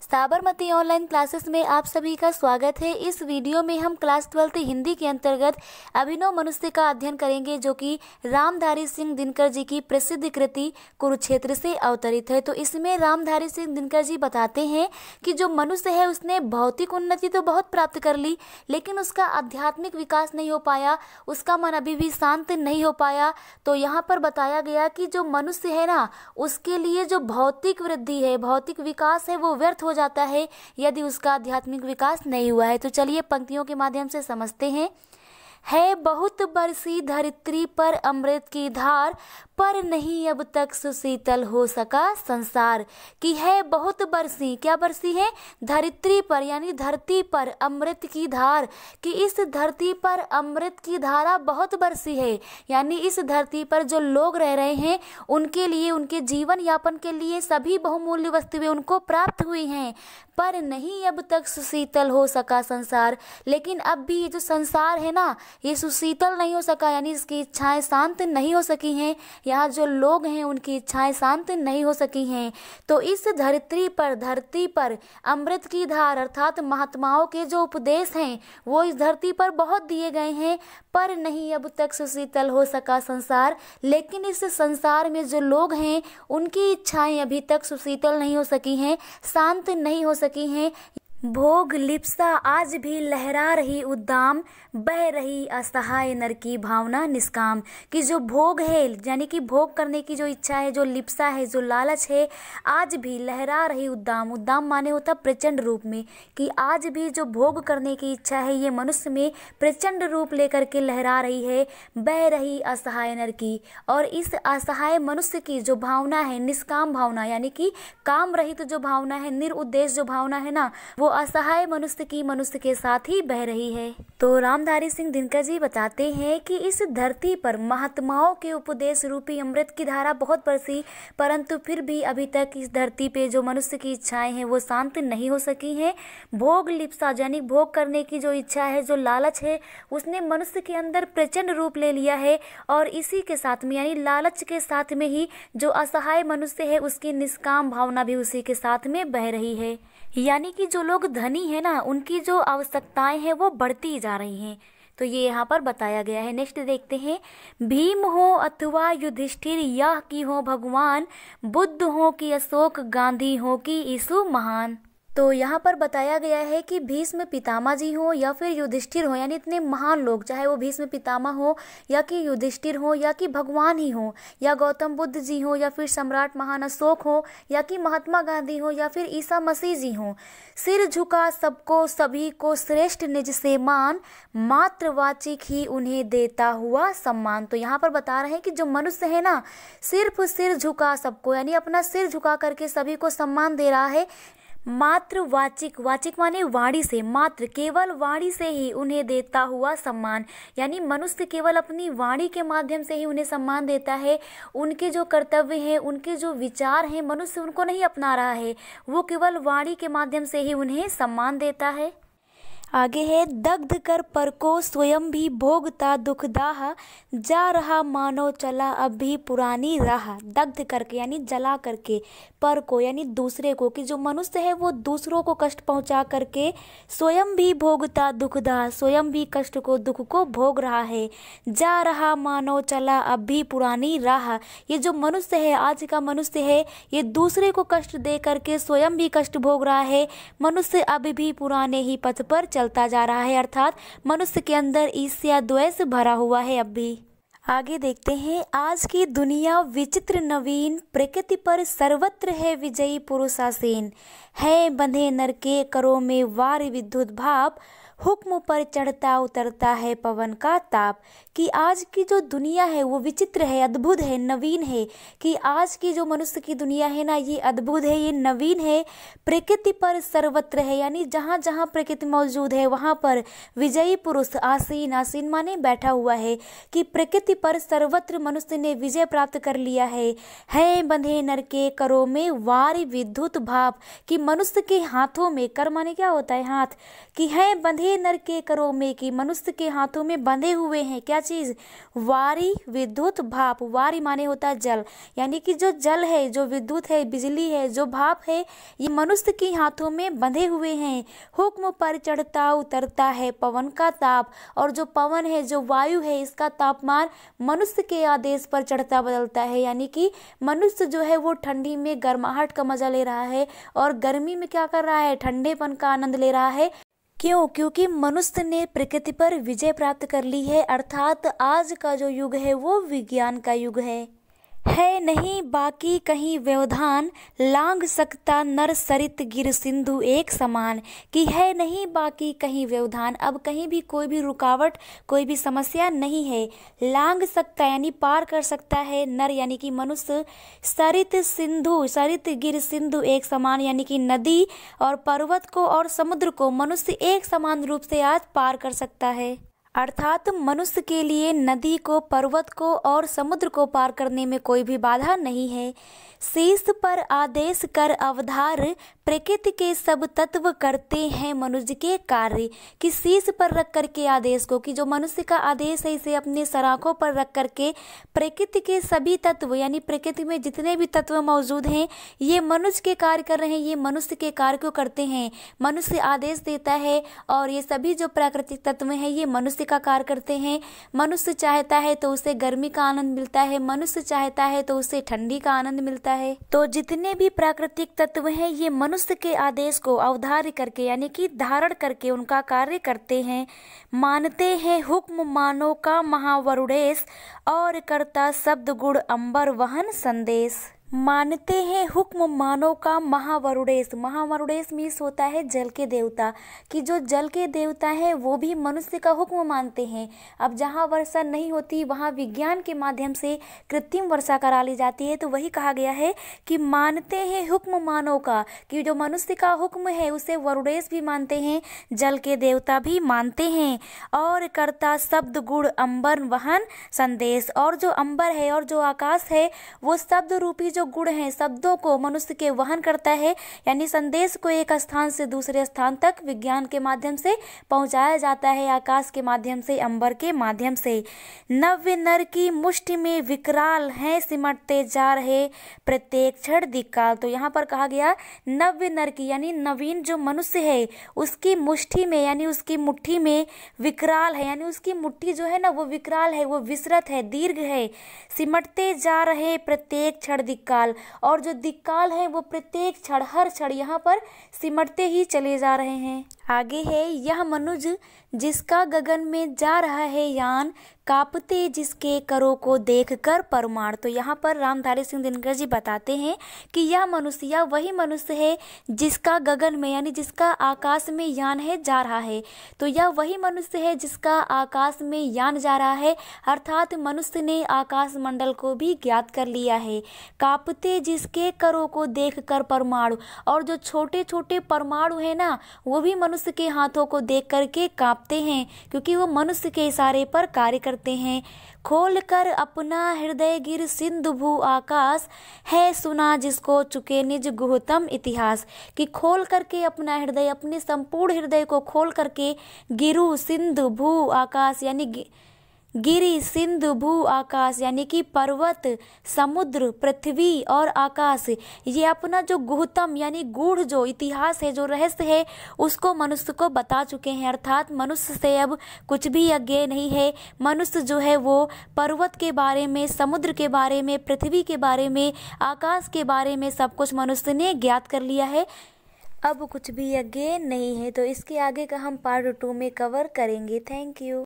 Sabarmati online classes में आप सभी का स्वागत है। इस वीडियो में हम क्लास 12 हिंदी के अंतर्गत अभिनव मनुष्य का अध्ययन करेंगे, जो कि रामधारी सिंह दिनकर जी की प्रसिद्ध कृति कुरुक्षेत्र से अवतरित है। तो इसमें रामधारी सिंह दिनकर जी बताते हैं कि जो मनुष्य है उसने भौतिक उन्नति तो बहुत प्राप्त कर ली, लेकिन उसका आध्यात्मिक विकास नहीं हो पाया, उसका मन अभी भी शांत नहीं हो पाया। तो यहाँ पर बताया गया कि जो मनुष्य है ना, उसके लिए जो भौतिक वृद्धि है, भौतिक विकास है, वो व्यर्थ हो जाता है यदि उसका आध्यात्मिक विकास नहीं हुआ है। तो चलिए पंक्तियों के माध्यम से समझते हैं। है बहुत बरसी धरित्री पर अमृत की धार, पर नहीं अब तक सुशीतल हो सका संसार। कि है बहुत बरसी, क्या बरसी है? धरित्री पर, यानी धरती पर अमृत की धार, कि इस धरती पर अमृत की धारा बहुत बरसी है, यानी इस धरती पर जो लोग रह रहे हैं उनके लिए, उनके जीवन यापन के लिए सभी बहुमूल्य वस्तुएं उनको प्राप्त हुई हैं, पर नहीं अब तक सुशीतल हो सका संसार। लेकिन अब भी ये जो संसार है ना, ये सुशीतल नहीं हो सका, यानी इसकी इच्छाएं शांत नहीं हो सकी हैं, यहाँ जो लोग हैं उनकी इच्छाएं शांत नहीं हो सकी हैं। तो इस धरित्री पर, धरती पर अमृत की धार अर्थात महात्माओं के जो उपदेश हैं वो इस धरती पर बहुत दिए गए हैं, पर नहीं अब तक सुशीतल हो सका संसार। लेकिन इस संसार में जो लोग हैं उनकी इच्छाएं अभी तक सुशीतल नहीं हो सकी हैं, शांत नहीं हो सकी हैं। भोग लिप्सा आज भी लहरा रही उद्दाम, बह रही असहाय नर की भावना निष्काम। कि जो भोग है, यानी कि भोग करने की जो इच्छा है, जो लिप्सा है, जो लालच है, आज भी लहरा रही उद्दाम, उद्दाम माने होता प्रचंड रूप में, कि आज भी जो भोग करने की इच्छा है ये मनुष्य में प्रचंड रूप लेकर के लहरा रही है, बह रही असहाय नर की। और इस असहाय मनुष्य की जो भावना है, निष्काम भावना, यानी कि काम रहित जो भावना है, निरुद्देश्य जो भावना है ना, वो असहाय मनुष्य की मनुष्य के साथ ही बह रही है। तो रामधारी सिंह दिनकर जी बताते हैं कि इस धरती पर महात्माओं के उपदेश रूपी अमृत की धारा बहुत बरसी, परंतु फिर भी अभी तक इस धरती पे जो मनुष्य की इच्छाएं हैं वो शांत नहीं हो सकी हैं। भोग लिप्सा, यानी भोग करने की जो इच्छा है, जो लालच है, उसने मनुष्य के अंदर प्रचंड रूप ले लिया है, और इसी के साथ में, यानी लालच के साथ में ही जो असहाय मनुष्य है उसकी निष्काम भावना भी उसी के साथ में बह रही है। यानी कि जो लोग धनी है ना, उनकी जो आवश्यकताएं हैं वो बढ़ती जा रही हैं। तो ये यहाँ पर बताया गया है। नेक्स्ट देखते हैं। भीम हो अथवा युधिष्ठिर, यह की हो भगवान, बुद्ध हो कि अशोक, गांधी हो कि यीशु महान। तो यहाँ पर बताया गया है कि भीष्म पितामह जी हो या फिर युधिष्ठिर हो, यानी इतने महान लोग, चाहे वो भीष्म पितामह हो या कि युधिष्ठिर हो या कि भगवान ही हो, या गौतम बुद्ध जी हो या फिर सम्राट महान अशोक हो या कि महात्मा गांधी हो या फिर ईसा मसीह जी हो, सिर झुका सबको सभी को श्रेष्ठ निज से मान, मात्रवाचिक ही उन्हें देता हुआ सम्मान। तो यहाँ पर बता रहे हैं कि जो मनुष्य है ना, सिर्फ सिर झुका सबको, यानी अपना सिर झुका करके सभी को सम्मान दे रहा है। मात्र वाचिक, वाचिक माने वाणी से, मात्र केवल वाणी से ही उन्हें देता हुआ सम्मान, यानी मनुष्य केवल अपनी वाणी के माध्यम से ही उन्हें सम्मान देता है। उनके जो कर्तव्य हैं, उनके जो विचार हैं, मनुष्य उनको नहीं अपना रहा है, वो केवल वाणी के माध्यम से ही उन्हें सम्मान देता है। आगे है। दग्ध कर पर को स्वयं भी भोगता दुखदाह, जा रहा मानो चला अब भी पुरानी राह। दग्ध करके यानी जला करके, पर को यानी दूसरे को, कि जो मनुष्य है वो दूसरों को कष्ट पहुंचा करके स्वयं भी भोगता दुखदाह, स्वयं भी कष्ट को, दुख को भोग रहा है। जा रहा मानो चला अब भी पुरानी राह। ये जो मनुष्य है, आज का मनुष्य है, ये दूसरे को कष्ट दे करके स्वयं भी कष्ट भोग रहा है। मनुष्य अभी भी पुराने ही पथ पर चलता जा रहा है, अर्थात मनुष्य के अंदर ईर्ष्या द्वेष भरा हुआ है अब भी। आगे देखते हैं। आज की दुनिया विचित्र नवीन, प्रकृति पर सर्वत्र है विजयी पुरुषासीन। है बंधे नर के करों में वार विद्युत भाप, हुक्म पर चढ़ता उतरता है पवन का ताप। कि आज की जो दुनिया है वो विचित्र है, अद्भुत है, नवीन है। कि आज की जो मनुष्य की दुनिया है ना, ये अद्भुत है, ये नवीन है। प्रकृति पर सर्वत्र है, यानी जहाँ जहाँ प्रकृति मौजूद है वहाँ पर विजयी पुरुष आसीन, आसीन माने बैठा हुआ है। कि प्रकृति पर सर्वत्र मनुष्य ने विजय प्राप्त कर लिया है। बंधे नर के करों में वार विद्युत भाप, कि मनुष्य के हाथों में, कर माने क्या होता है? हाथ। कि है बंधे रहे नर के करों में, कि मनुष्य के हाथों में बंधे हुए हैं क्या चीज, वारी विद्युत भाप। वारी माने होता है जल, यानी कि जो जल है, जो विद्युत है, बिजली है, जो भाप है, ये मनुष्य के हाथों में बंधे हुए हैं। हुक्म पर चढ़ता उतरता है पवन का ताप, और जो पवन है, जो वायु है, इसका तापमान मनुष्य के आदेश पर चढ़ता बदलता है। यानी कि मनुष्य जो है वो ठंडी में गर्माहट का मजा ले रहा है और गर्मी में क्या कर रहा है, ठंडेपन का आनंद ले रहा है। क्यों? क्योंकि मनुष्य ने प्रकृति पर विजय प्राप्त कर ली है, अर्थात आज का जो युग है वो विज्ञान का युग है नहीं बाकी कहीं व्यवधान, लांग सकता नर सरित गिर सिंधु एक समान, कि है नहीं बाकी कहीं व्यवधान, अब कहीं भी कोई भी रुकावट, कोई भी समस्या नहीं है। लांग सकता यानी पार कर सकता है नर यानी कि मनुष्य, सरित सिंधु, सरित गिर सिंधु एक समान, यानी कि नदी और पर्वत को और समुद्र को मनुष्य एक समान रूप से आज पार कर सकता है। अर्थात मनुष्य के लिए नदी को, पर्वत को और समुद्र को पार करने में कोई भी बाधा नहीं है। शीश पर आदेश कर अवधार, प्रकृति के सब तत्व करते हैं मनुष्य के कार्य, कि शीश पर रख करके आदेश को, कि जो मनुष्य का आदेश है इसे अपने सराखों पर रख करके प्रकृति के सभी तत्व, यानी प्रकृति में जितने भी तत्व मौजूद हैं ये मनुष्य के कार्य कर रहे हैं, ये मनुष्य के कार्य को करते हैं। मनुष्य आदेश देता है और ये सभी जो प्राकृतिक तत्व हैं ये मनुष्य का कार्य करते हैं। मनुष्य चाहता है तो उसे गर्मी का आनंद मिलता है, मनुष्य चाहता है तो उसे ठंडी का आनंद मिलता है। तो जितने भी प्राकृतिक तत्व हैं ये मनुष्य के आदेश को अवधार्य करके यानी कि धारण करके उनका कार्य करते हैं। मानते हैं हुक्म मानो का महावरुणेश, और करता शब्द गुण अंबर वहन संदेश। मानते हैं हुक्म मानो का महावरुणेश, महावरुणेश मीन्स होता है जल के देवता, कि जो जल के देवता हैं वो भी मनुष्य का हुक्म मानते हैं। अब जहाँ वर्षा नहीं होती वहाँ विज्ञान के माध्यम से कृत्रिम वर्षा करा ली जाती है, तो वही कहा गया है कि मानते हैं हुक्म मानो का, कि जो मनुष्य का हुक्म है उसे वरुणेश भी मानते हैं, जल के देवता भी मानते हैं। और करता शब्द गुण अंबर वहन संदेश, और जो अंबर है और जो आकाश है वो शब्द रूपी जो गुण है, शब्दों को मनुष्य के वहन करता है, यानी संदेश को एक स्थान से दूसरे स्थान तक विज्ञान के माध्यम से पहुंचाया जाता है, आकाश के माध्यम से, अंबर के माध्यम से। नव्य नर की मुष्टि में विकराल हैं सिमटते जा रहे प्रत्येक क्षण दिक्काल। तो यहाँ पर कहा गया नव्य नर की यानी नवीन जो मनुष्य है उसकी मुष्टि में यानी उसकी मुट्ठी में विकराल है, यानी उसकी मुट्ठी जो है ना वो विकराल है, वो विस्तृत है, दीर्घ है। सिमटते जा रहे प्रत्येक क्षण दिक्काल, और जो दिक्काल है वो प्रत्येक क्षण, हर क्षण यहाँ पर सिमटते ही चले जा रहे हैं। आगे है यह मनुज जिसका गगन में जा रहा है यान, कांपते जिसके करों को देखकर परमाण। तो यहाँ पर रामधारी सिंह दिनकर जी बताते हैं कि यह मनुष्य या वही मनुष्य है जिसका गगन में यानी जिसका आकाश में यान है जा रहा है। तो यह वही मनुष्य है जिसका आकाश में यान जा रहा है, अर्थात मनुष्य ने आकाश मंडल को भी ज्ञात कर लिया है। कांपते जिसके करों को देखकर परमाणु, और जो छोटे छोटे परमाणु है ना वो भी मनुष्य के हाथों को देख करके कांपते हैं, क्योंकि वो मनुष्य के इशारे पर कार्य करते हैं। खोल कर अपना हृदय गिर सिंधु भू आकाश, है सुना जिसको चुके निज गुहतम इतिहास। कि खोल करके अपना हृदय, अपने संपूर्ण हृदय को खोल करके गिरु सिंधु भू आकाश यानी गिरी सिंधु भू आकाश यानी कि पर्वत, समुद्र, पृथ्वी और आकाश, ये अपना जो गुहतम यानी गूढ़ जो इतिहास है, जो रहस्य है उसको मनुष्य को बता चुके हैं। अर्थात मनुष्य से अब कुछ भी अज्ञेय नहीं है। मनुष्य जो है वो पर्वत के बारे में, समुद्र के बारे में, पृथ्वी के बारे में, आकाश के बारे में सब कुछ मनुष्य ने ज्ञात कर लिया है। अब कुछ भी अज्ञेय नहीं है। तो इसके आगे का हम पार्ट 2 में कवर करेंगे। Thank you.